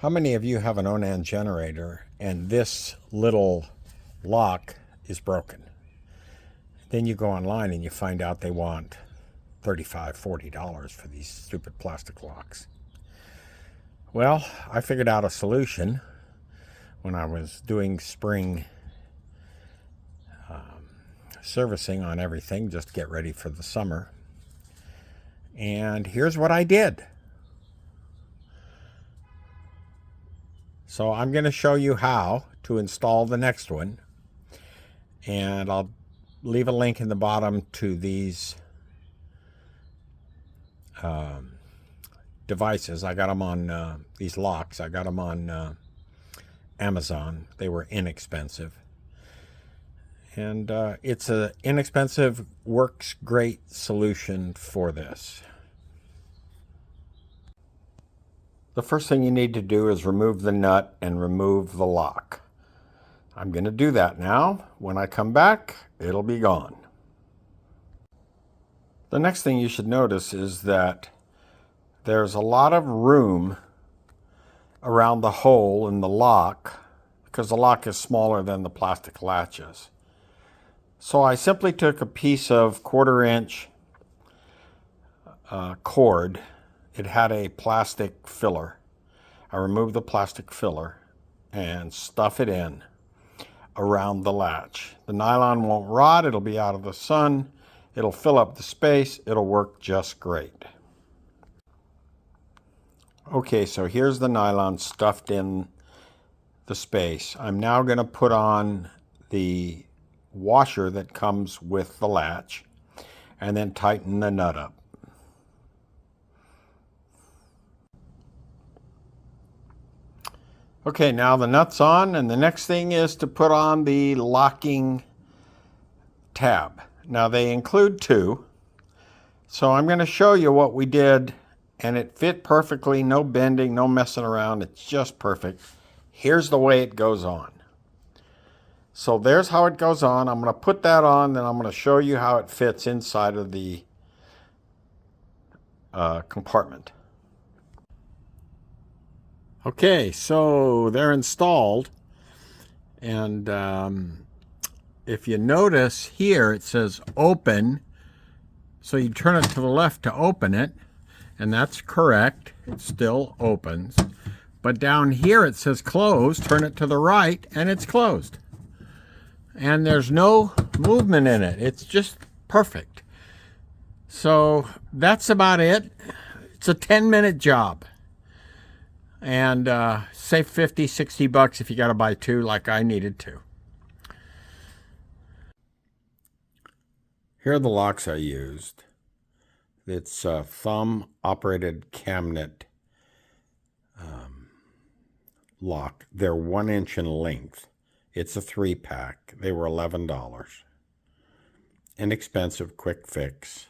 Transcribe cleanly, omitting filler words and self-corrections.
How many of you have an Onan generator and this little lock is broken? Then you go online and you find out they want $35, $40 for these stupid plastic locks. Well, I figured out a solution when I was doing spring servicing on everything, just to get ready for the summer. And here's what I did. So I'm going to show you how to install the next one. And I'll leave a link in the bottom to these devices. I got them on these locks. I got them on Amazon. They were inexpensive. And it's an inexpensive, works great solution for this. The first thing you need to do is remove the nut and remove the lock. I'm going to do that now. When I come back, it'll be gone. The next thing you should notice is that there's a lot of room around the hole in the lock because the lock is smaller than the plastic latches. So I simply took a piece of 1/4 inch cord. It had a plastic filler. I removed the plastic filler and stuff it in around the latch. The nylon won't rot. It'll be out of the sun. It'll fill up the space. It'll work just great. Okay, so here's the nylon stuffed in the space. I'm now going to put on the washer that comes with the latch and then tighten the nut up. Okay, now the nut's on, and the next thing is to put on the locking tab. Now they include 2, so I'm going to show you what we did, and it fit perfectly, no bending, no messing around, it's just perfect. Here's the way it goes on. So there's how it goes on. I'm going to put that on, then I'm going to show you how it fits inside of the compartment. Okay, so they're installed, and if you notice here it says open, so you turn it to the left to open it, and that's correct, it still opens. But down here it says close, turn it to the right, and it's closed. And there's no movement in it, it's just perfect. So that's about it. It's a 10-minute job. And save 50, 60 bucks if you got to buy 2 like I needed to. Here are the locks I used. It's a thumb-operated cabinet lock. They're 1 inch in length. It's a 3-pack. They were $11. Inexpensive, quick fix.